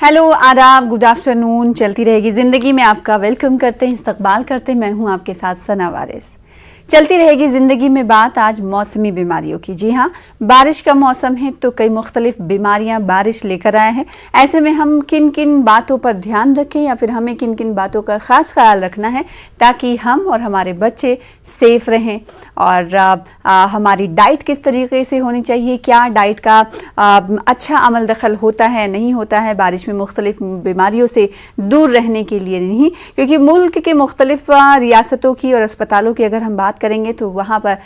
Hello, आदाब, good afternoon. चलती रहेगी ज़िंदगी में आपका वेलकम करते हैं, इस्तकबाल करते हैं। मैं हूं आपके साथ सना वारिस। चलती रहेगी ज़िंदगी में बात आज मौसमी बीमारियों की। जी हाँ, बारिश का मौसम है तो कई मुख्तलिफ बीमारियां बारिश लेकर आए हैं। ऐसे में हम किन किन बातों पर ध्यान रखें या फिर हमें किन किन बातों का ख़ास ख्याल रखना है ताकि हम और हमारे बच्चे सेफ रहें। और हमारी डाइट किस तरीके से होनी चाहिए, क्या डाइट का अच्छा अमल दखल होता है नहीं होता है बारिश में मुख्तलिफ बीमारियों से दूर रहने के लिए नहीं, क्योंकि मुल्क के मुख्तलिफ रियासतों की और अस्पतालों की अगर हम बात करेंगे तो वहाँ पर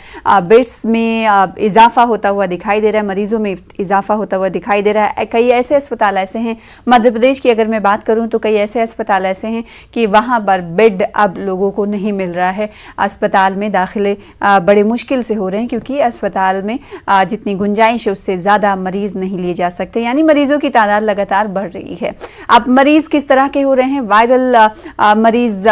बेड्स में इजाफा होता हुआ दिखाई दे रहा है, मरीजों में इजाफा होता हुआ दिखाई दे रहा है। कई ऐसे अस्पताल ऐसे हैं, मध्य प्रदेश की अगर मैं बात करूँ तो कई ऐसे अस्पताल ऐसे हैं कि वहाँ पर बेड अब लोगों को नहीं मिल रहा है। अस्पताल में दाखिले बड़े मुश्किल से हो रहे हैं क्योंकि अस्पताल में जितनी गुंजाइश है उससे ज़्यादा मरीज़ नहीं लिए जा सकते, यानी मरीज़ों की तादाद लगातार बढ़ रही है। अब मरीज़ किस तरह के हो रहे हैं, वायरल मरीज़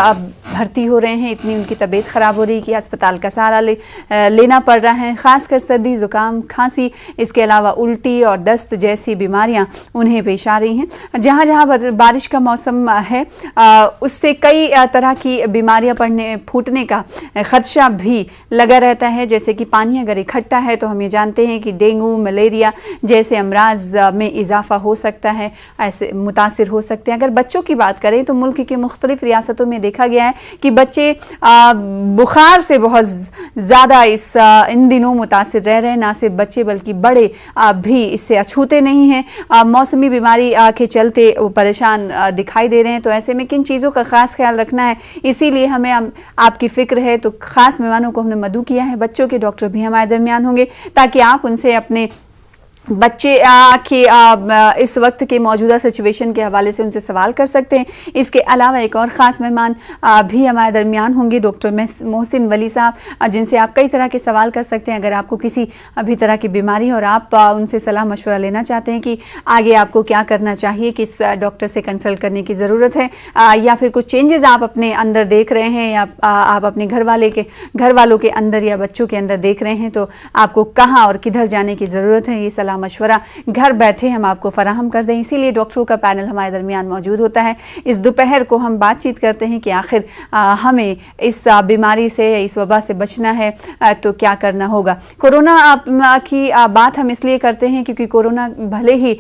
भर्ती हो रहे हैं, इतनी उनकी तबीयत ख़राब हो रही है कि अस्पताल का सहारा लेना पड़ रहा है। ख़ासकर सर्दी, ज़ुकाम, खांसी, इसके अलावा उल्टी और दस्त जैसी बीमारियां उन्हें पेश आ रही हैं। जहां जहां बारिश का मौसम है उससे कई तरह की बीमारियां फूटने का खदशा भी लगा रहता है। जैसे कि पानी अगर इकट्ठा है तो हम ये जानते हैं कि डेंगू, मलेरिया जैसे अमराज में इजाफा हो सकता है, ऐसे मुतासिर हो सकते हैं। अगर बच्चों की बात करें तो मुल्क की मुख्तलिफ रियासतों में देखा गया है कि बच्चे बुखार से बहुत ज़्यादा इन दिनों मुतासिर रह रहे हैं। ना सिर्फ बच्चे बल्कि बड़े भी इससे अछूते नहीं हैं। मौसमी बीमारी के चलते वो परेशान दिखाई दे रहे हैं। तो ऐसे में किन चीज़ों का ख़ास ख्याल रखना है, इसीलिए हमें आपकी फ़िक्र है तो ख़ास मेहमानों को हमने मदऊ किया है। बच्चों के डॉक्टर भी हमारे दरमियान होंगे ताकि आप उनसे अपने बच्चे के इस वक्त के मौजूदा सिचुएशन के हवाले से उनसे सवाल कर सकते हैं। इसके अलावा एक और ख़ास मेहमान भी हमारे दरमियान होंगे, डॉक्टर मोहसिन वली साहब, जिनसे आप कई तरह के सवाल कर सकते हैं। अगर आपको किसी भी तरह की बीमारी है और आप उनसे सलाह मशवरा लेना चाहते हैं कि आगे आपको क्या करना चाहिए, किस डॉक्टर से कंसल्ट करने की ज़रूरत है, या फिर कुछ चेंजेस आप अपने अंदर देख रहे हैं या आप अपने घर वालों के अंदर या बच्चों के अंदर देख रहे हैं, तो आपको कहाँ और किधर जाने की ज़रूरत है, ये सलाह मशवरा घर बैठे हम आपको फराहम कर दें। इसीलिए डॉक्टरों का पैनल हमारे दरमियान मौजूद होता है। इस दोपहर को हम बातचीत करते हैं कि आखिर हमें इस बीमारी से, इस वबा से बचना है तो क्या करना होगा। कोरोना की बात हम इसलिए करते हैं क्योंकि कोरोना भले ही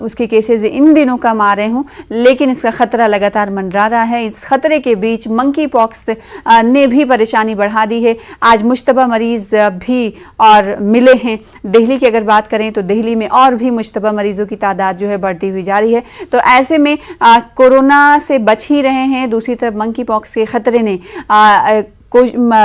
उसके केसेस इन दिनों कम आ रहे हों, लेकिन इसका ख़तरा लगातार मंडरा रहा है। इस ख़तरे के बीच मंकी पॉक्स ने भी परेशानी बढ़ा दी है। आज मुश्तबा मरीज़ भी और मिले हैं। दिल्ली की अगर बात करें तो दिल्ली में और भी मुश्तबा मरीजों की तादाद जो है बढ़ती हुई जा रही है। तो ऐसे में कोरोना से बच ही रहे हैं, दूसरी तरफ मंकी पॉक्स के खतरे ने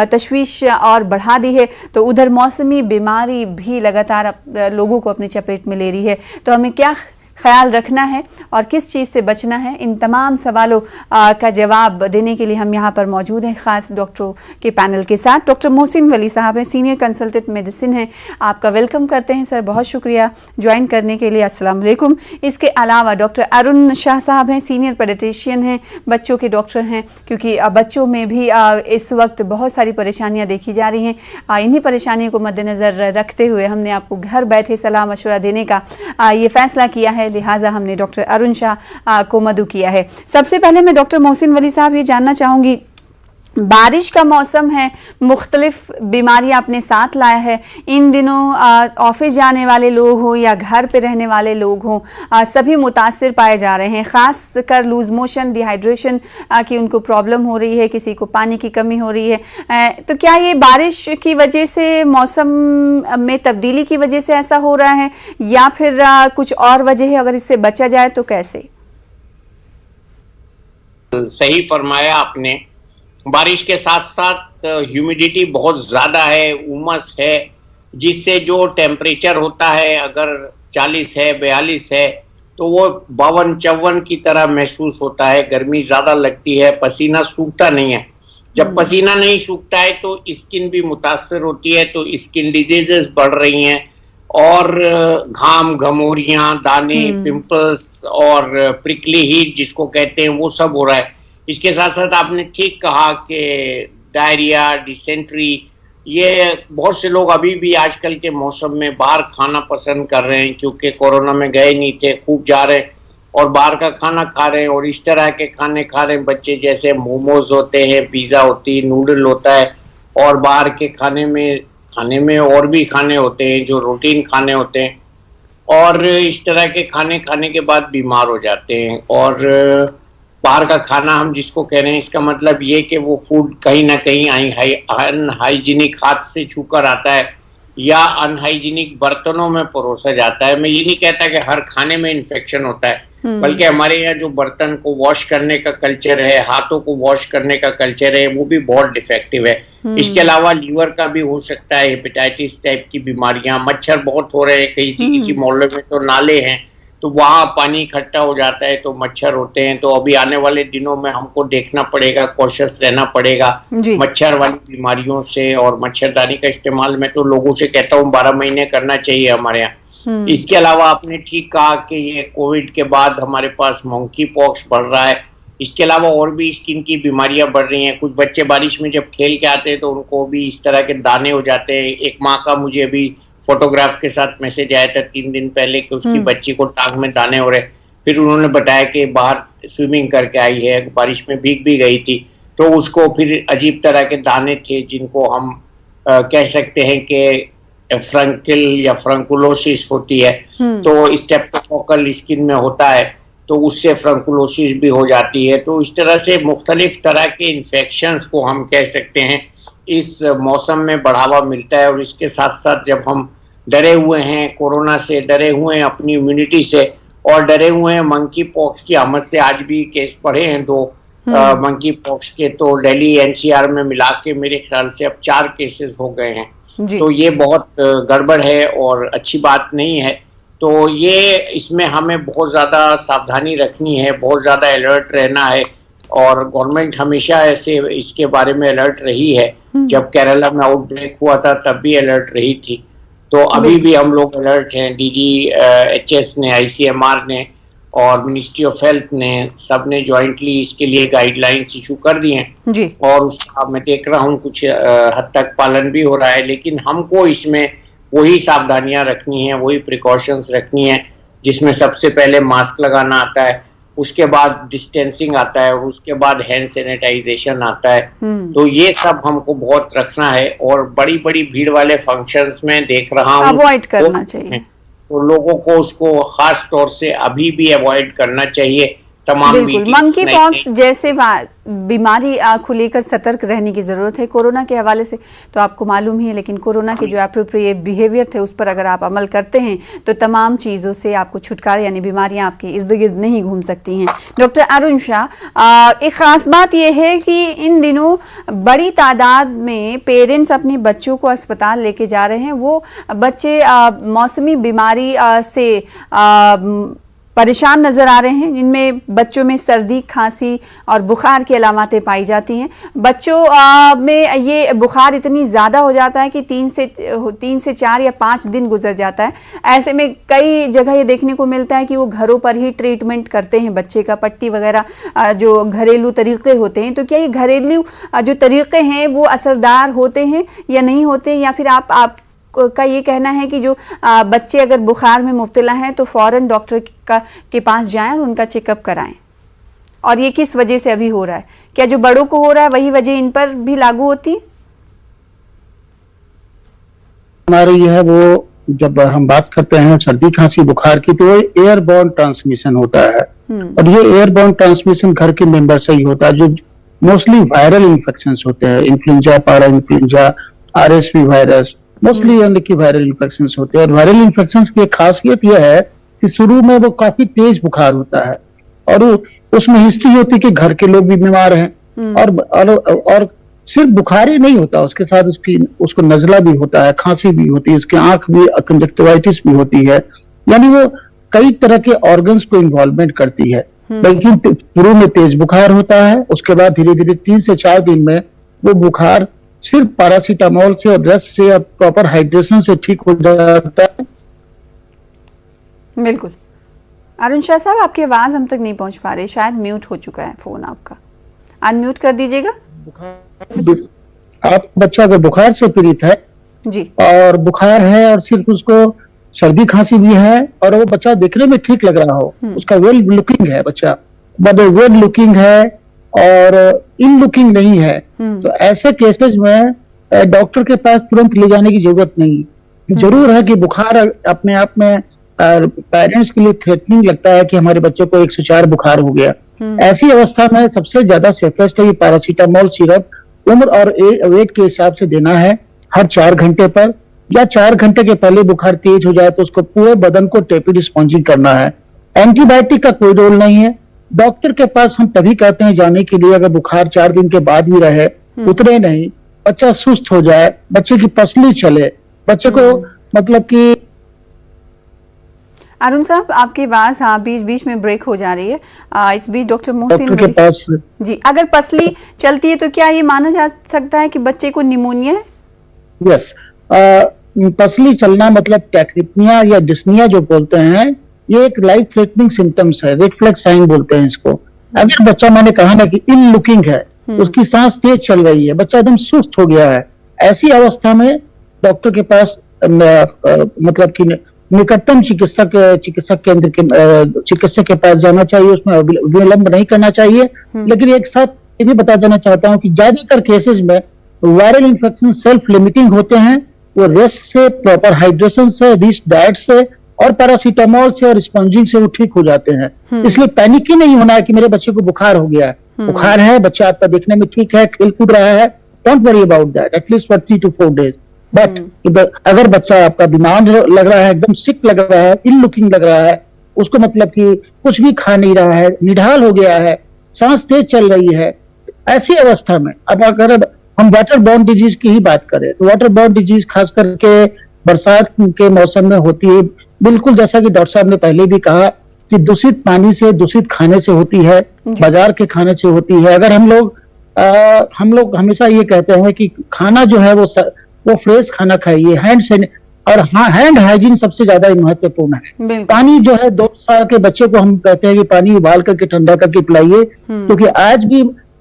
तशवीश और बढ़ा दी है। तो उधर मौसमी बीमारी भी लगातार लोगों को अपनी चपेट में ले रही है। तो हमें क्या ख्याल रखना है और किस चीज़ से बचना है, इन तमाम सवालों का जवाब देने के लिए हम यहाँ पर मौजूद हैं ख़ास डॉक्टरों के पैनल के साथ। डॉक्टर मोहसिन वली साहब हैं, सीनियर कंसल्टेंट मेडिसिन हैं। आपका वेलकम करते हैं सर, बहुत शुक्रिया ज्वाइन करने के लिए। अस्सलाम वालेकुम। इसके अलावा डॉक्टर अरुण शाह साहब हैं, सीनियर पेडियाट्रिशियन हैं, बच्चों के डॉक्टर हैं, क्योंकि बच्चों में भी इस वक्त बहुत सारी परेशानियाँ देखी जा रही हैं। इन्हीं परेशानियों को मद्देनज़र रखते हुए हमने आपको घर बैठे सलाह मशवरा देने का ये फ़ैसला किया है, लिहाजा हमने डॉक्टर अरुण शाह को मदऊ किया है। सबसे पहले मैं डॉक्टर मोहसिन वली साहब ये जानना चाहूँगी, बारिश का मौसम है, मुख्तलिफ बीमारियां अपने साथ लाया है। इन दिनों ऑफिस जाने वाले लोग हों या घर पे रहने वाले लोग हों, सभी मुतासिर पाए जा रहे हैं। ख़ास कर लूज़ मोशन, डिहाइड्रेशन की उनको प्रॉब्लम हो रही है, किसी को पानी की कमी हो रही है। तो क्या ये बारिश की वजह से, मौसम में तब्दीली की वजह से ऐसा हो रहा है या फिर कुछ और वजह है? अगर इससे बचा जाए तो कैसे? सही फरमाया आपने। बारिश के साथ साथ ह्यूमिडिटी बहुत ज़्यादा है, उमस है, जिससे जो टेम्परेचर होता है अगर 40 है, 42 है तो वो 52-54 की तरह महसूस होता है। गर्मी ज़्यादा लगती है, पसीना सूखता नहीं है। जब पसीना नहीं सूखता है तो स्किन भी मुतासर होती है, तो स्किन डिजीजेस बढ़ रही हैं और घाम, घमोरियाँ, दाने, पिंपल्स और प्रिकली हीट जिसको कहते हैं वो सब हो रहा है। इसके साथ साथ आपने ठीक कहा कि डायरिया, डिसेंट्री, ये बहुत से लोग अभी भी आजकल के मौसम में बाहर खाना पसंद कर रहे हैं क्योंकि कोरोना में गए नहीं थे, खूब जा रहे हैं और बाहर का खाना खा रहे हैं और इस तरह के खाने खा रहे हैं बच्चे, जैसे मोमोज होते हैं, पिज़्ज़ा होती है, नूडल होता है, और बाहर के खाने में और भी खाने होते हैं जो रूटीन खाने होते हैं, और इस तरह के खाने खाने के बाद बीमार हो जाते हैं। और बाहर का खाना हम जिसको कह रहे हैं, इसका मतलब ये कि वो फूड कहीं ना कहीं अनहाइजीनिक हाथ से छूकर आता है या अनहाइजीनिक बर्तनों में परोसा जाता है। मैं ये नहीं कहता कि हर खाने में इन्फेक्शन होता है, बल्कि हमारे यहाँ जो बर्तन को वॉश करने का कल्चर है, हाथों को वॉश करने का कल्चर है, वो भी बहुत डिफेक्टिव है। इसके अलावा लीवर का भी हो सकता है, हेपेटाइटिस टाइप की बीमारियां, मच्छर बहुत हो रहे हैं, किसी मोहल्ले में तो नाले हैं तो वहाँ पानी इकट्ठा हो जाता है तो मच्छर होते हैं। तो अभी आने वाले दिनों में हमको देखना पड़ेगा, कॉशियस रहना पड़ेगा मच्छर वाली बीमारियों से, और मच्छरदानी का इस्तेमाल मैं तो लोगों से कहता हूँ 12 महीने करना चाहिए हमारे यहाँ। इसके अलावा आपने ठीक कहा कि ये कोविड के बाद हमारे पास मंकी पॉक्स बढ़ रहा है। इसके अलावा और भी स्किन की बीमारियां बढ़ रही हैं। कुछ बच्चे बारिश में जब खेल के आते हैं तो उनको भी इस तरह के दाने हो जाते हैं। एक माँ का मुझे अभी फोटोग्राफ के साथ मैसेज आया था 3 दिन पहले कि उसकी बच्ची को टांग में दाने हो रहे। फिर उन्होंने बताया कि बाहर स्विमिंग करके आई है, बारिश में भीग भी गई थी, तो उसको फिर अजीब तरह के दाने थे जिनको हम कह सकते हैं कि फ्रंकिल या फ्रंकुलोसिस होती है। तो स्टेप्टोकोकल स्किन में होता है तो उससे फ्रंकुलोसिस भी हो जाती है। तो इस तरह से मुख्तलिफ तरह के इन्फेक्शंस को हम कह सकते हैं इस मौसम में बढ़ावा मिलता है। और इसके साथ साथ जब हम डरे हुए हैं कोरोना से, डरे हुए हैं अपनी इम्यूनिटी से, और डरे हुए हैं मंकी पॉक्स की आमद से, आज भी केस बढ़े हैं 2 मंकी पॉक्स के, तो दिल्ली एनसीआर में मिला के मेरे ख्याल से अब 4 केसेस हो गए हैं। तो ये बहुत गड़बड़ है और अच्छी बात नहीं है। तो ये इसमें हमें बहुत ज़्यादा सावधानी रखनी है, बहुत ज़्यादा अलर्ट रहना है, और गवर्नमेंट हमेशा ऐसे इसके बारे में अलर्ट रही है। जब केरला में आउटब्रेक हुआ था तब भी अलर्ट रही थी, तो अभी भी हम लोग अलर्ट हैं। DGHS ने, ICMR ने और मिनिस्ट्री ऑफ हेल्थ ने, सब ने ज्वाइंटली इसके लिए गाइडलाइंस इशू कर दी हैं, और उसका मैं देख रहा हूँ कुछ हद तक पालन भी हो रहा है। लेकिन हमको इसमें वही सावधानियां रखनी है, वही प्रिकॉशंस रखनी है, जिसमें सबसे पहले मास्क लगाना आता है, उसके बाद डिस्टेंसिंग आता है, और उसके बाद हैंड सैनिटाइजेशन आता है। तो ये सब हमको बहुत रखना है, और बड़ी बड़ी भीड़ वाले फंक्शंस में देख रहा हूँ अवॉइड करना चाहिए, तो लोगों को उसको खास तौर से अभी भी अवॉइड करना चाहिए। तमाम मंकी पॉक्स जैसे बीमारी को लेकर सतर्क रहने की जरूरत है कोरोना के हवाले से, तो आपको मालूम ही है। लेकिन कोरोना के जो एप्रोप्रिएट बिहेवियर थे उस पर अगर आप अमल करते हैं तो तमाम चीज़ों से आपको छुटकारा, यानी बीमारियां आपके इर्द गिर्द नहीं घूम सकती हैं। डॉक्टर अरुण शाह, एक ख़ास बात यह है कि इन दिनों बड़ी तादाद में पेरेंट्स अपने बच्चों को अस्पताल लेके जा रहे हैं। वो बच्चे मौसमी बीमारी से परेशान नज़र आ रहे हैं, जिनमें बच्चों में सर्दी, खांसी और बुखार की अलामतें पाई जाती हैं। बच्चों में ये बुखार इतनी ज़्यादा हो जाता है कि 3 से 4 या 5 दिन गुजर जाता है। ऐसे में कई जगह ये देखने को मिलता है कि वो घरों पर ही ट्रीटमेंट करते हैं बच्चे का, पट्टी वगैरह जो घरेलू तरीक़े होते हैं। तो क्या ये घरेलू जो तरीक़े हैं वो असरदार होते हैं या नहीं होते, या फिर आप का ये कहना है कि जो बच्चे अगर बुखार में मुब्तला हैं तो फ़ौरन डॉक्टर के पास जाएं और उनका चेकअप कराएं? और ये किस वजह से अभी हो रहा है? क्या जो बड़ों को हो रहा है वही वजह इन पर भी लागू होती है? हमारे ये है वो, जब हम बात करते हैं सर्दी खांसी बुखार की, तो एयरबॉर्न ट्रांसमिशन होता है, और ये एयरबॉर्न ट्रांसमिशन घर के मेंबर से ही होता है। जो मोस्टली वायरल इन्फेक्शंस होते हैं, इन्फ्लुएंजा, पारा इन्फ्लुएंजा, RSV वायरस, मोस्टली यानी कि वायरल इन्फेक्शंस होते हैं। और वायरल इन्फेक्शंस की एक खासियत यह है कि शुरू में वो काफी तेज बुखार होता है, और उसमें हिस्ट्री होती है कि घर के लोग भी बीमार हैं, और सिर्फ बुखार ही नहीं होता, उसके साथ उसको नजला भी होता है, खांसी भी होती है, उसकी आंख भी, कंजक्टिवाइटिस भी होती है, यानी वो कई तरह के ऑर्गन्स को इन्वॉल्वमेंट करती है। लेकिन शुरू में तेज बुखार होता है, उसके बाद धीरे धीरे 3 से 4 दिन में वो बुखार सिर्फ पैरासीटामोल से और रेस्ट से और प्रॉपर हाइड्रेशन से ठीक हो जाता है। बिल्कुल। अरुण शाह साहब, आपकी आवाज हम तक नहीं पहुंच पा रही, शायद म्यूट हो चुका है फोन आपका, अनम्यूट कर दीजिएगा। आप बच्चा अगर बुखार से पीड़ित है जी, और बुखार है और सिर्फ उसको सर्दी खांसी भी है और वो बच्चा देखने में ठीक लग रहा हो, उसका वेल लुकिंग है बच्चा, बट वेल लुकिंग है और इन लुकिंग नहीं है, तो ऐसे केसेस में डॉक्टर के पास तुरंत ले जाने की जरूरत नहीं। जरूर है कि बुखार अपने आप में पेरेंट्स के लिए थ्रेटनिंग लगता है कि हमारे बच्चे को 104 बुखार हो गया। ऐसी अवस्था में सबसे ज्यादा सेफेस्ट है ये पैरासीटामोल सिरप उम्र और वेट के हिसाब से देना है हर 4 घंटे पर, या 4 घंटे के पहले बुखार तेज हो जाए तो उसको पूरे बदन को टेपिड स्पॉन्जिंग करना है। एंटीबायोटिक का कोई रोल नहीं है। डॉक्टर के पास हम तभी कहते हैं जाने के लिए अगर बुखार 4 दिन के बाद भी रहे, उतरे नहीं, बच्चा सुस्त हो जाए, बच्चे की पसली चले, बच्चे को मतलब कि। अरुण साहब आपकी आवाज बीच बीच में ब्रेक हो जा रही है। इस बीच डॉक्टर मोहसिन के पास जी, अगर पसली चलती है तो क्या ये माना जा सकता है कि बच्चे को निमोनिया है? यस, पसली चलना मतलब टैक्रिपनिया या डिस्निया जो बोलते हैं, ये एक लाइफ थ्रेटनिंग सिम्टम्स है, रेड फ्लैग साइन बोलते हैं इसको। अगर बच्चा, मैंने कहा ना कि इन लुकिंग है, उसकी सांस तेज चल रही है, बच्चा एकदम सुस्त हो गया है, ऐसी अवस्था में डॉक्टर के पास मतलब कि निकटतम चिकित्सक केंद्र के चिकित्सक के पास जाना चाहिए, उसमें विलंब नहीं करना चाहिए। लेकिन एक साथ ये भी बता देना चाहता हूँ कि ज्यादातर केसेस में वायरल इन्फेक्शन सेल्फ लिमिटिंग होते हैं, वो रेस्ट से, प्रॉपर हाइड्रेशन से, रिच डाइट से और पैरासीटामोल से और स्पॉन्जिंग से वो ठीक हो जाते हैं। इसलिए पैनिक ही नहीं होना है कि मेरे बच्चे को बुखार हो गया है। बुखार है, बच्चा आपका देखने में ठीक है, खेल कूद रहा है, don't worry about that, at least for 3 to 4 days। But अगर बच्चा आपका बीमार लग रहा है, एकदम सिक लग रहा है, इल लुकिंग लग रहा है, उसको मतलब कि कुछ भी खा नहीं रहा है, निढाल हो गया है, सांस तेज चल रही है, ऐसी अवस्था में अब अगर हम वाटर बॉर्न डिजीज की ही बात करें तो वाटर बॉर्न डिजीज खास करके बरसात के मौसम में होती है, बिल्कुल जैसा कि डॉक्टर साहब ने पहले भी कहा कि दूषित पानी से, दूषित खाने से होती है, बाजार के खाने से होती है। अगर हम लोग हमेशा ये कहते हैं कि खाना जो है वो फ्रेश खाना खाइए, हैंड से, और हाँ, हैंड हाइजीन सबसे ज्यादा महत्वपूर्ण है। पानी जो है 2 साल के बच्चे को हम कहते हैं कि पानी उबाल करके ठंडा करके पिलाइए, क्योंकि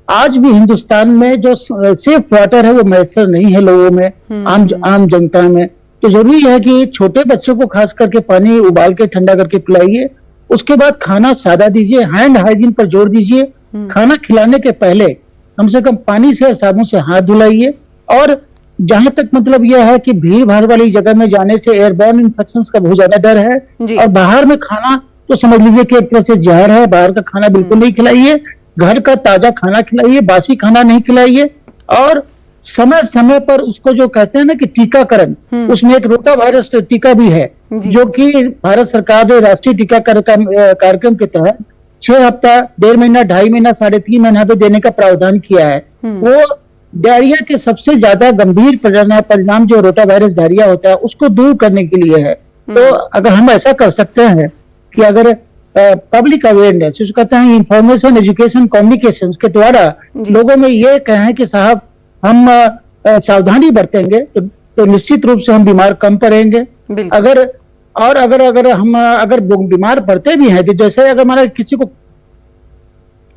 आज भी हिंदुस्तान में जो सेफ वाटर है वो मैसर नहीं है लोगों में, आम जनता में। तो जरूरी है कि छोटे बच्चों को खास करके पानी उबाल के ठंडा करके पिलाइए, उसके बाद खाना सादा दीजिए, हैंड हाइजीन पर जोर दीजिए, खाना खिलाने के पहले कम से कम पानी से और साबुन से हाथ धुलाइए। और जहां तक मतलब यह है कि भीड़ भाड़ वाली जगह में जाने से एयरबॉर्न इन्फेक्शंस का बहुत ज्यादा डर है, और बाहर में खाना तो समझ लीजिए कि एक तरह से जहर है। बाहर का खाना बिल्कुल नहीं खिलाइए, घर का ताजा खाना खिलाइए, बासी खाना नहीं खिलाइए। और समय समय पर उसको जो कहते हैं ना कि टीकाकरण, उसमें एक रोटा वायरस टीका भी है जो कि भारत सरकार ने राष्ट्रीय टीकाकरण कार्यक्रम के तहत 6 हफ्ता, 1.5 महीना, 2.5 महीना, 3.5 महीना पे देने का प्रावधान किया है। वो डायरिया के सबसे ज्यादा गंभीर परिणाम जो रोटा वायरस डायरिया होता है उसको दूर करने के लिए है। तो अगर हम ऐसा कर सकते हैं कि अगर पब्लिक अवेयरनेस, जो कहते हैं इंफॉर्मेशन, एजुकेशन, कम्युनिकेशन के द्वारा लोगों में ये कहें कि साहब हम सावधानी बरतेंगे तो निश्चित रूप से हम बीमार कम पड़ेंगे। अगर हम बीमार पड़ते भी हैं तो जैसे अगर हमारा किसी को,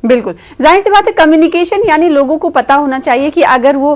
बिल्कुल जाहिर सी बात है, कम्युनिकेशन यानी लोगों को पता होना चाहिए कि अगर वो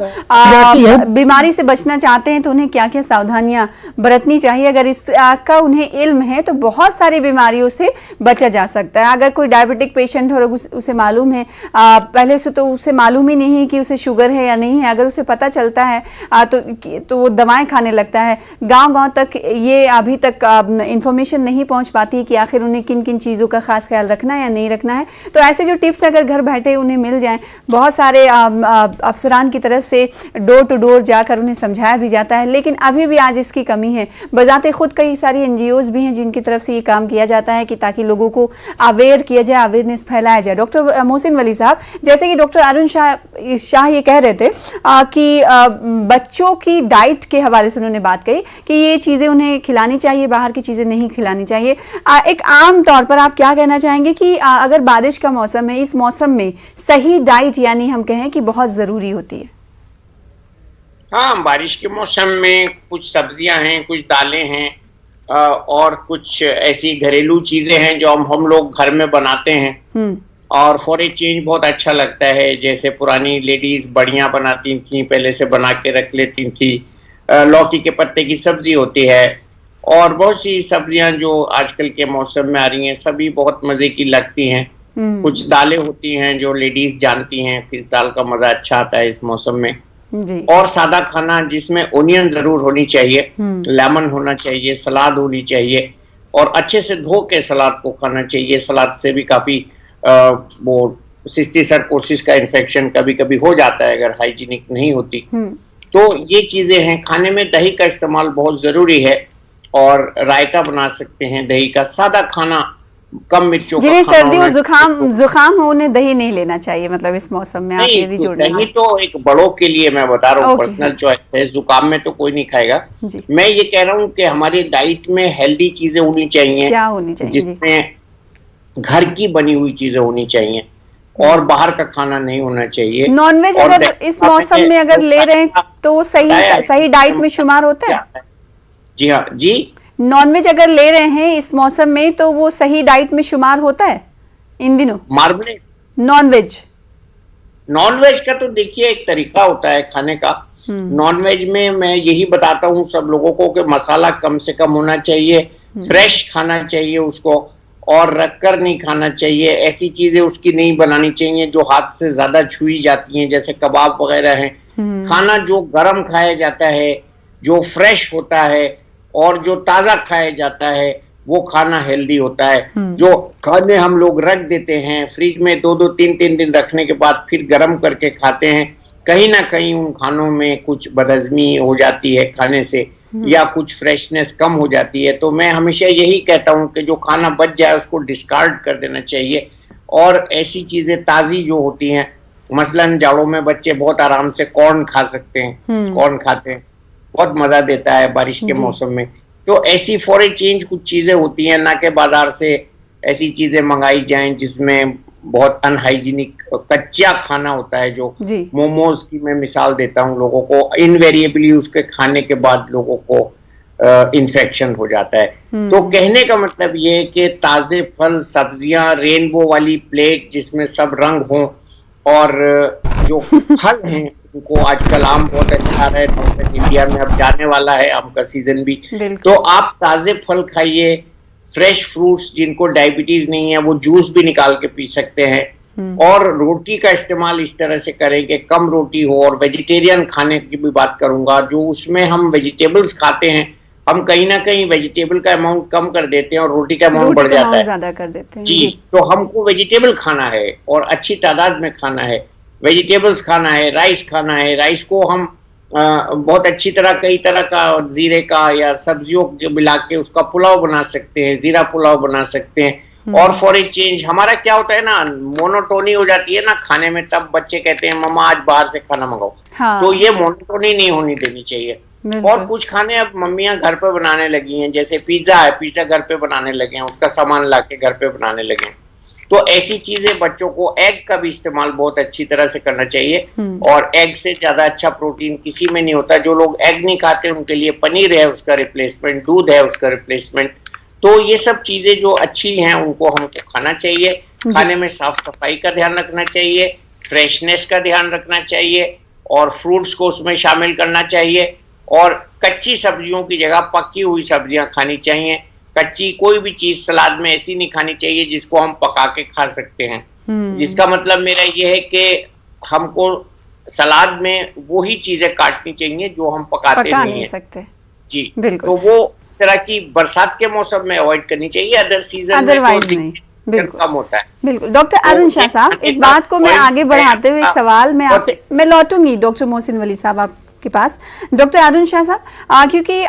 बीमारी से बचना चाहते हैं तो उन्हें क्या क्या सावधानियां बरतनी चाहिए। अगर इसका उन्हें इल्म है तो बहुत सारी बीमारियों से बचा जा सकता है। अगर कोई डायबिटिक पेशेंट हो और उसे मालूम है, पहले से तो उसे मालूम ही नहीं है कि उसे शुगर है या नहीं है, अगर उसे पता चलता है तो वो दवाएं खाने लगता है। गाँव तक ये अभी तक इंफॉर्मेशन नहीं पहुंच पाती है कि आखिर उन्हें किन किन चीज़ों का खास ख्याल रखना है या नहीं रखना है। तो ऐसे जो टिप्स अगर घर बैठे उन्हें मिल जाएं, बहुत सारे अफसरान की तरफ से डोर टू डोर जाकर उन्हें समझाया भी जाता है, लेकिन अभी भी आज इसकी कमी है। बजाते खुद कई सारी एनजीओज भी हैं जिनकी तरफ से ये काम किया जाता है कि ताकि लोगों को अवेयर किया जाए, अवेयरनेस फैलाया जाए। डॉक्टर मोहसिन वली साहब, जैसे कि डॉक्टर अरुण शाह ये कह रहे थे कि बच्चों की डाइट के हवाले से उन्होंने बात कही कि ये चीज़ें उन्हें खिलानी चाहिए, बाहर की चीज़ें नहीं खिलानी चाहिए। एक आम तौर पर आप क्या कहना चाहेंगे कि अगर बारिश का मौसम है, इस मौसम में सही डाइट यानी हम कहें कि बहुत जरूरी होती है? हाँ, बारिश के मौसम में कुछ सब्जियां हैं, कुछ दालें हैं और कुछ ऐसी घरेलू चीजें हैं जो हम लोग घर में बनाते हैं और फॉर ए चेंज बहुत अच्छा लगता है। जैसे पुरानी लेडीज बढ़िया बनाती थी, पहले से बना के रख लेती थी। लौकी के पत्ते की सब्जी होती है, और बहुत सी सब्जियां जो आजकल के मौसम में आ रही हैं सभी बहुत मजे की लगती हैं। कुछ दालें होती हैं जो लेडीज जानती हैं, किस दाल का मजा अच्छा आता है इस मौसम में। जी। और सादा खाना जिसमें ओनियन जरूर होनी चाहिए, लेमन होना चाहिए, सलाद होनी चाहिए और अच्छे से धो के सलाद को खाना चाहिए। सलाद से भी काफी वो सिस्टिसरकोसिस का इन्फेक्शन कभी कभी हो जाता है अगर हाइजीनिक नहीं होती। तो ये चीजें हैं। खाने में दही का इस्तेमाल बहुत जरूरी है और रायता बना सकते हैं दही का। सादा खाना, कम मिर्चों का जिन्हें खाना सर्दी और होना जुकाम हो उन्हें दही नहीं लेना चाहिए, मतलब इस मौसम में आप ये भी नहीं, जोड़ना। दही तो एक बड़ों के लिए मैं बता रहा हूँ, ओके, पर्सनल चॉइस है। जुकाम में तो कोई नहीं खाएगा। जी। मैं ये कह रहा हूँ कि हमारी डाइट में हेल्दी चीजें होनी चाहिए, क्या होनी चाहिए? जी। जिसमें घर की बनी हुई चीजें होनी चाहिए और बाहर का खाना नहीं होना चाहिए। नॉनवेज और अगर इस मौसम में अगर ले रहे हैं तो सही डाइट में शुमार होता है? जी हाँ जी। नॉनवेज अगर ले रहे हैं इस मौसम में तो वो सही डाइट में शुमार होता है इन दिनों? मार्मलेट नॉनवेज का तो देखिए एक तरीका होता है खाने का। नॉनवेज में मैं यही बताता हूँ सब लोगों को कि मसाला कम से कम होना चाहिए, फ्रेश खाना चाहिए उसको और रखकर नहीं खाना चाहिए। ऐसी चीजें उसकी नहीं बनानी चाहिए जो हाथ से ज्यादा छुई जाती हैं, जैसे कबाब वगैरह हैं। खाना जो गरम खाया जाता है, जो फ्रेश होता है और जो ताजा खाया जाता है वो खाना हेल्दी होता है। जो खाने हम लोग रख देते हैं फ्रिज में 2-2, 3-3 दिन रखने के बाद फिर गर्म करके खाते हैं, कहीं ना कहीं उन खानों में कुछ बदहजमी हो जाती है खाने से या कुछ फ्रेशनेस कम हो जाती है। तो मैं हमेशा यही कहता हूँ कि जो खाना बच जाए उसको डिस्कार्ड कर देना चाहिए और ऐसी चीजें ताजी जो होती हैं, मसलन जाड़ों में बच्चे बहुत आराम से कॉर्न खा सकते हैं, कॉर्न खाते हैं, बहुत मजा देता है बारिश के मौसम में। तो ऐसी फॉर ए चेंज कुछ चीजें होती हैं, ना कि बाजार से ऐसी चीजें मंगाई जाएं जिसमें बहुत अनहाइजीनिक कच्चा खाना होता है। जो मोमोज की मैं मिसाल देता हूँ लोगों को, इनवेरिएबली उसके खाने के बाद लोगों को इन्फेक्शन हो जाता है। तो कहने का मतलब ये है कि ताजे फल, सब्जियां, रेनबो वाली प्लेट जिसमें सब रंग हों और जो फल हैं उनको, आजकल आम बहुत अच्छा रहा है, इंडिया में अब जाने वाला है आम का सीजन भी। तो आप ताजे फल खाइए, फ्रेश फ्रूट्स, जिनको डायबिटीज नहीं है वो जूस भी निकाल के पी सकते हैं। और रोटी का इस्तेमाल इस तरह से करें कि कम रोटी हो। और वेजिटेरियन खाने की भी बात करूंगा, जो उसमें हम वेजिटेबल्स खाते हैं, हम कहीं ना कहीं वेजिटेबल का अमाउंट कम कर देते हैं और रोटी का अमाउंट बढ़ जाता है, ज्यादा कर देते हैं। जी। तो हमको वेजिटेबल खाना है और अच्छी तादाद में खाना है, वेजिटेबल्स खाना है, राइस खाना है। राइस को हम बहुत अच्छी तरह, कई तरह का जीरे का या सब्जियों के मिला के उसका पुलाव बना सकते हैं, जीरा पुलाव बना सकते हैं। और फॉर ए चेंज हमारा क्या होता है ना, मोनोटोनी हो जाती है ना खाने में, तब बच्चे कहते हैं मम्मा आज बाहर से खाना मंगाओ। हाँ। तो ये मोनोटोनी नहीं होनी देनी चाहिए। और कुछ खाने अब मम्मियां घर पे बनाने लगी हैं, जैसे पिज्जा है, पिज्जा घर पे बनाने लगे हैं, उसका सामान लाके घर पे बनाने लगे हैं। तो ऐसी चीजें बच्चों को, एग का भी इस्तेमाल बहुत अच्छी तरह से करना चाहिए और एग से ज्यादा अच्छा प्रोटीन किसी में नहीं होता। जो लोग एग नहीं खाते उनके लिए पनीर है उसका रिप्लेसमेंट, दूध है उसका रिप्लेसमेंट। तो ये सब चीजें जो अच्छी हैं उनको हमको खाना चाहिए। खाने में साफ सफाई का ध्यान रखना चाहिए, फ्रेशनेस का ध्यान रखना चाहिए और फ्रूट्स को उसमें शामिल करना चाहिए। और कच्ची सब्जियों की जगह पकी हुई सब्जियां खानी चाहिए। कच्ची कोई भी चीज सलाद में ऐसी नहीं खानी चाहिए जिसको हम पका के खा सकते हैं। जिसका मतलब मेरा ये है कि हमको सलाद में वही चीजें काटनी चाहिए जो हम पकाते नहीं सकते। जी, तो वो इस तरह की बरसात के मौसम में अवॉइड करनी चाहिए, अदर सीजन में तो कम होता है। बिल्कुल। डॉक्टर अरुण शाह साहब, इस बात को मैं आगे बढ़ाते हुए एक सवाल मैं आपसे मैं लौटूंगी डॉक्टर मोहसिन वली साहब आपके पास। डॉक्टर अरुण शाह साहब, क्योंकि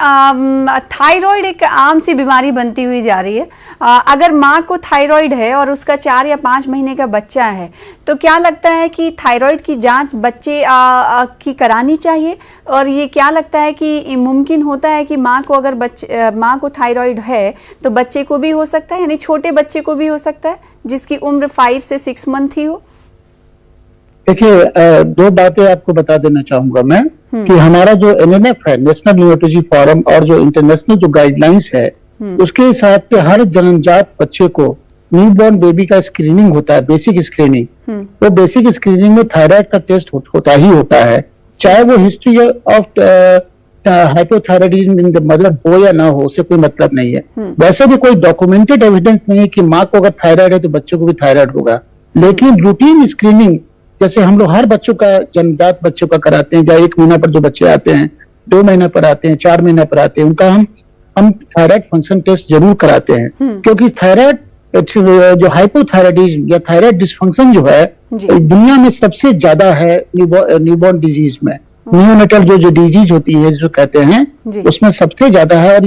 थायराइड एक आम सी बीमारी बनती हुई जा रही है। अगर माँ को थायराइड है और उसका 4 या 5 महीने का बच्चा है, तो क्या लगता है कि थायराइड की जांच बच्चे की करानी चाहिए? और ये क्या लगता है कि मुमकिन होता है कि माँ को अगर माँ को थायराइड है तो बच्चे को भी हो सकता है, यानी छोटे बच्चे को भी हो सकता है जिसकी उम्र 5 से 6 मंथ ही हो? देखिए, 2 बातें आपको बता देना चाहूंगा मैं कि हमारा जो NNF है, नेशनल न्यूरोलॉजी फोरम, और जो इंटरनेशनल जो गाइडलाइंस है उसके हिसाब से हर जन्मजात बच्चे को न्यूबॉर्न बेबी का स्क्रीनिंग होता है, बेसिक स्क्रीनिंग। तो बेसिक स्क्रीनिंग में थायराइड का टेस्ट होता ही होता है, चाहे वो history of hypothyroidism in the mother हो या ना हो, उससे कोई मतलब नहीं है। वैसे भी कोई डॉक्यूमेंटेड एविडेंस नहीं है कि माँ को अगर थायराइड है तो बच्चों को भी थायराइड होगा। लेकिन रूटीन स्क्रीनिंग जैसे हम लोग हर बच्चों का, जन्मजात बच्चों का कराते हैं, चाहे 1 महीना पर जो बच्चे आते हैं, 2 महीने पर आते हैं, 4 महीने पर आते हैं, उनका हम थायराइड फंक्शन टेस्ट जरूर कराते हैं। क्योंकि थायराइड जो हाइपोथायराइडिज्म या थायराइड डिसफंक्शन जो है दुनिया में सबसे ज्यादा है न्यूबॉर्न डिजीज में। न्यूनेटल जो डिजीज होती है जो कहते हैं, उसमें सबसे ज्यादा है। और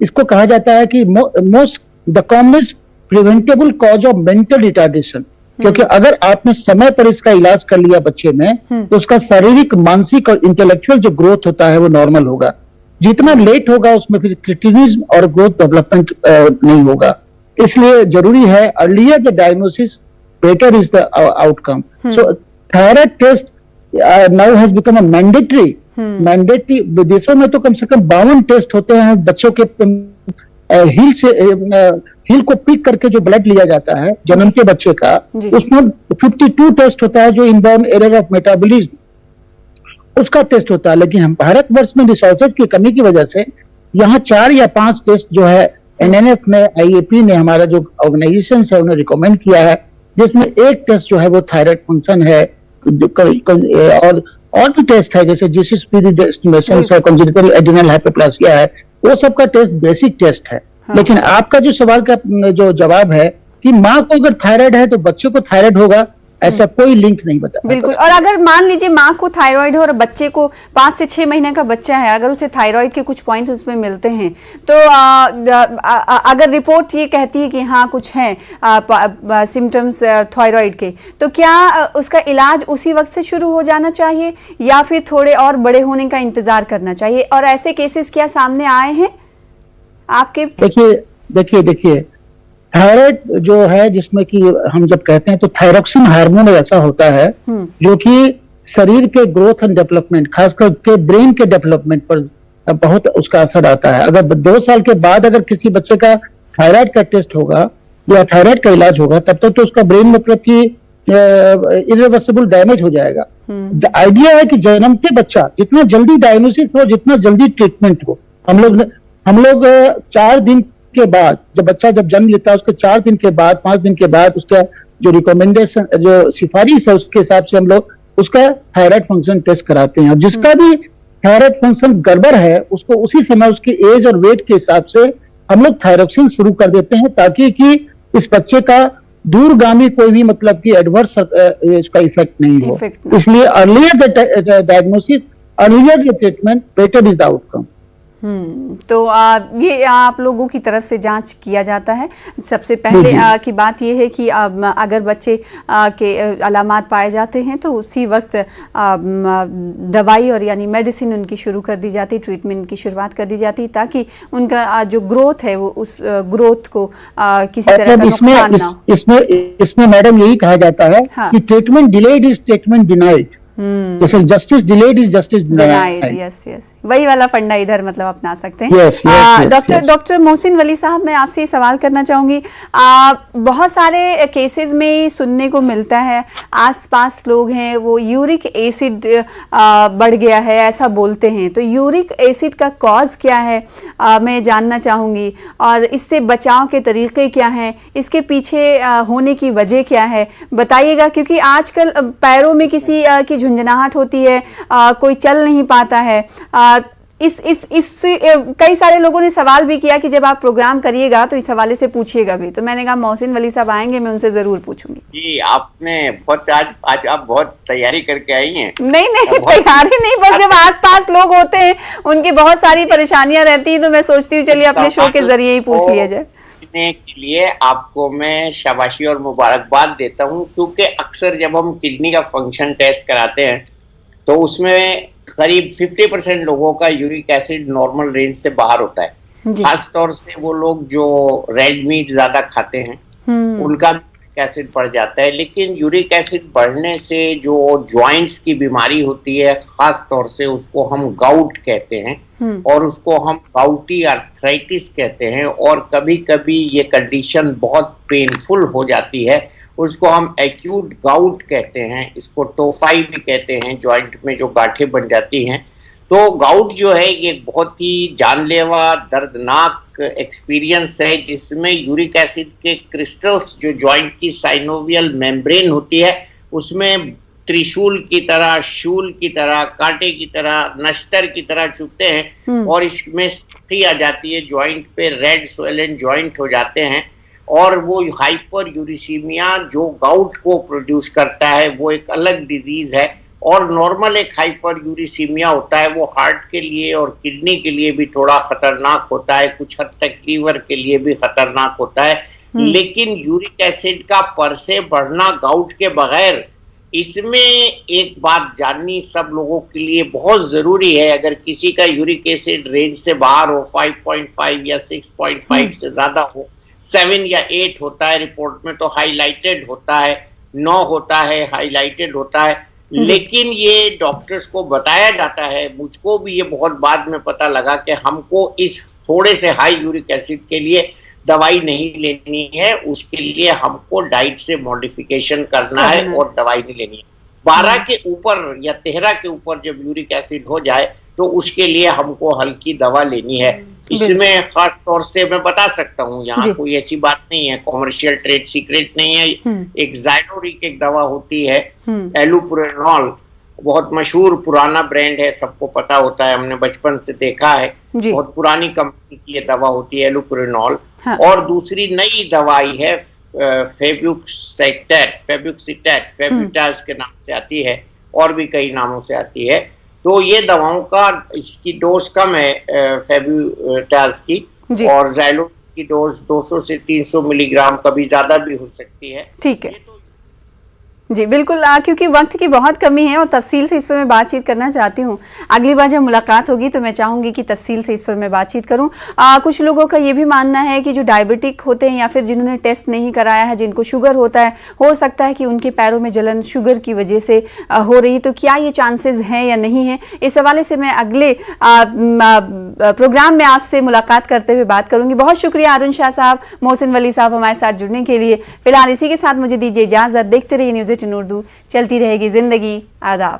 इसको कहा जाता है कि most the commonest preventable cause of mental retardation. क्योंकि अगर आपने समय पर इसका इलाज कर लिया बच्चे में, तो उसका शारीरिक, मानसिक और इंटेलेक्चुअल जो ग्रोथ होता है वो नॉर्मल होगा। जितना लेट होगा उसमें फिर क्रिटिनिज्म और ग्रोथ डेवलपमेंट नहीं होगा। इसलिए जरूरी है earlier the diagnosis better is the outcome. So thyroid test now has become a mandatory. विदेशों में तो कम से कम 52 टेस्ट होते हैं बच्चों के हिल को पिक करके जो ब्लड लिया जाता है जन्म के बच्चे का, उसमें 52 टेस्ट होता है जो इनबॉर्न एरर ऑफ मेटाबॉलिज्म उसका टेस्ट होता है। लेकिन हम भारतवर्ष में रिसोर्सेज की कमी की वजह से यहाँ 4 या 5 टेस्ट जो है एनएनएफ ने, आईएपी ने, हमारा जो ऑर्गेनाइजेशन है उन्हें रिकमेंड किया है, जिसमें एक टेस्ट जो है वो थायराइड फंक्शन है और भी टेस्ट है जैसे जीसीएसपी एस्टिमेशन है, कंजेनिटल एड्रेनल हाइपोप्लासिया है, वो सबका टेस्ट बेसिक टेस्ट है। लेकिन आपका जो सवाल का जो जवाब है कि माँ को अगर थायराइड है तो बच्चों को थायराइड होगा, ऐसा कोई लिंक नहीं बता। बिल्कुल। और अगर मान लीजिए माँ को थायराइड है और बच्चे को 5 से 6 महीने का बच्चा है, अगर उसे थायराइड के कुछ पॉइंट्स उसमें मिलते हैं, तो अगर रिपोर्ट ये कहती है कि हाँ कुछ है सिम्टम्स थायराइड के, तो क्या उसका इलाज उसी वक्त से शुरू हो जाना चाहिए या फिर थोड़े और बड़े होने का इंतजार करना चाहिए? और ऐसे केसेस क्या सामने आए हैं आपके? देखिए थायराइड जो है, जिसमें कि हम जब कहते हैं तो थायरोक्सिन हार्मोन ऐसा होता है जो कि शरीर के ग्रोथ एंड डेवलपमेंट, खासकर के ब्रेन के डेवलपमेंट पर बहुत उसका असर आता है। अगर 2 साल के बाद अगर किसी बच्चे का थायराइड का टेस्ट होगा या थायराइड का इलाज होगा, तब तक तो उसका ब्रेन मतलब कि इरिवर्सिबल डैमेज हो जाएगा। आइडिया है कि जन्मते बच्चा जितना जल्दी डायग्नोसिस हो, जितना जल्दी ट्रीटमेंट हो। हम लोग 4 दिन के बाद, जब बच्चा जन्म लेता है उसके 4 दिन के बाद, 5 दिन के बाद उसका जो रिकमेंडेशन, जो सिफारिश है उसके हिसाब से हम लोग उसका थायराइड फंक्शन टेस्ट कराते हैं। और जिसका भी थायराइड फंक्शन गड़बड़ है उसको उसी समय उसके एज और वेट के हिसाब से हम लोग थायरोक्सिन शुरू कर देते हैं, ताकि कि इस बच्चे का दूरगामी कोई भी मतलब कि एडवर्स इसका इफेक्ट नहीं हो। इसलिए earlier the diagnosis, earlier the treatment, better is the outcome. तो ये आप लोगों की तरफ से जांच किया जाता है। सबसे पहले की बात ये है कि अगर बच्चे के अलामात पाए जाते हैं तो उसी वक्त दवाई और यानी मेडिसिन उनकी शुरू कर दी जाती, ट्रीटमेंट की शुरुआत कर दी जाती, ताकि उनका जो ग्रोथ है वो उस ग्रोथ को किसी तरह का नुकसान ना हो। इसमें मैडम यही कहा जाता है कि treatment delayed is treatment denied. जैसे justice delayed is justice denied. Yes, वही वाला फंडा इधर मतलब अपना सकते हैं। डॉक्टर मोहसिन वली साहब, मैं आपसे ये सवाल करना चाहूंगी, बहुत सारे केसेस में सुनने को मिलता है, आसपास लोग हैं वो यूरिक एसिड बढ़ गया है ऐसा बोलते हैं। तो यूरिक एसिड का कॉज क्या है मैं जानना चाहूंगी, और इससे बचाव के तरीके क्या हैं, इसके पीछे होने की वजह क्या है, बताइएगा। क्योंकि आजकल पैरों में किसी की झुंझुनाहट होती है, कोई चल नहीं पाता है। कई सारे लोगों ने सवाल भी किया कि जब आप प्रोग्राम करिएगा तो इस हवाले से पूछिएगा भी, तो मैंने कहा मोहसिन वली साहब आएंगे, मैं उनसे जरूर पूछूंगी। जी, आपने बहुत आज आप बहुत तैयारी करके आई हैं। नहीं तैयारी नहीं, बस जब आसपास लोग होते हैं उनकी बहुत सारी परेशानियां रहती हैं, तो मैं सोचती हूँ चलिए अपने शो के जरिए ही पूछ लिया जाए। के लिए आपको मैं शाबाशी और मुबारकबाद देता हूं, क्योंकि अक्सर जब हम किडनी का फंक्शन टेस्ट कराते हैं तो उसमें करीब 50% लोगों का यूरिक एसिड नॉर्मल रेंज से बाहर होता है। खास तौर से वो लोग जो रेड मीट ज्यादा खाते हैं उनका यूरिक एसिड बढ़ जाता है। लेकिन यूरिक एसिड बढ़ने से जो जॉइंट्स की बीमारी होती है, खास तौर से उसको हम गाउट कहते हैं और उसको हम गाउटी आर्थराइटिस कहते हैं, और कभी कभी ये कंडीशन बहुत पेनफुल हो जाती है, उसको हम एक्यूट गाउट कहते हैं। इसको टोफाई भी कहते हैं, जॉइंट में जो गांठें बन जाती हैं। तो गाउट जो है ये बहुत ही जानलेवा दर्दनाक एक्सपीरियंस है, जिसमें यूरिक एसिड के क्रिस्टल्स जो जॉइंट की साइनोवियल मेम्ब्रेन होती है उसमें त्रिशूल की तरह, शूल की तरह, कांटे की तरह, नश्तर की तरह चुभते हैं और इसमें सुखी आ जाती है, जॉइंट पे रेड स्वेलन जॉइंट हो जाते हैं। और वो हाइपर यूरिसीमिया जो गाउट को प्रोड्यूस करता है वो एक अलग डिजीज है, और नॉर्मल एक हाइपर यूरिसीमिया होता है वो हार्ट के लिए और किडनी के लिए भी थोड़ा खतरनाक होता है, कुछ हद तक लीवर के लिए भी खतरनाक होता है। लेकिन यूरिक एसिड का पर से बढ़ना गाउट के बगैर, इसमें एक बात जाननी सब लोगों के लिए बहुत जरूरी है। अगर किसी का यूरिक एसिड रेंज से बाहर हो, 5.5 या 6.5 से ज्यादा हो, 7 या 8 होता है रिपोर्ट में तो हाईलाइटेड होता है, 9 होता है हाईलाइटेड होता है, लेकिन ये डॉक्टर्स को बताया जाता है। मुझको भी ये बहुत बाद में पता लगा कि हमको इस थोड़े से हाई यूरिक एसिड के लिए दवाई नहीं लेनी है, उसके लिए हमको डाइट से मॉडिफिकेशन करना है और दवाई नहीं लेनी है। 12 के ऊपर या 13 के ऊपर जब यूरिक एसिड हो जाए तो उसके लिए हमको हल्की दवा लेनी है। इसमें खास तौर से मैं बता सकता हूँ, यहाँ कोई ऐसी बात नहीं है, कॉमर्शियल ट्रेड सीक्रेट नहीं है। एक ज़ाइलोरिक एक दवा होती है एलुपुरिनॉल, बहुत मशहूर पुराना ब्रांड है, सबको पता होता है, हमने बचपन से देखा है, बहुत पुरानी कंपनी की ये दवा होती है एलुपुरिनॉल। और दूसरी नई दवाई है फेब्युक्सिटेट, फेब्यूटास के नाम से आती है और भी कई नामों से आती है। तो ये दवाओं का इसकी डोज कम है फेब्यूटास की, और ज़ाइलो की डोज 200 से 300 मिलीग्राम, कभी ज्यादा भी हो सकती है। ठीक है जी, बिल्कुल। क्योंकि वक्त की बहुत कमी है और तफसील से इस पर मैं बातचीत करना चाहती हूँ। अगली बार जब मुलाकात होगी तो मैं चाहूँगी कि तफसील से इस पर मैं बातचीत करूँ। कुछ लोगों का ये भी मानना है कि जो डायबिटिक होते हैं या फिर जिन्होंने टेस्ट नहीं कराया है, जिनको शुगर होता है, हो सकता है कि उनके पैरों में जलन शुगर की वजह से हो रही, तो क्या ये चांसेस हैं या नहीं है, इस हवाले से मैं अगले प्रोग्राम में आपसे मुलाकात करते हुए बात करूँगी। बहुत शुक्रिया अरुण शाह साहब, मोहसिन वली साहब हमारे साथ जुड़ने के लिए। फिलहाल इसी के साथ मुझे दीजिए इजाज़त। देखते रहिए न्यूज़ 18 उर्दू, चलती रहेगी जिंदगी। आदाब।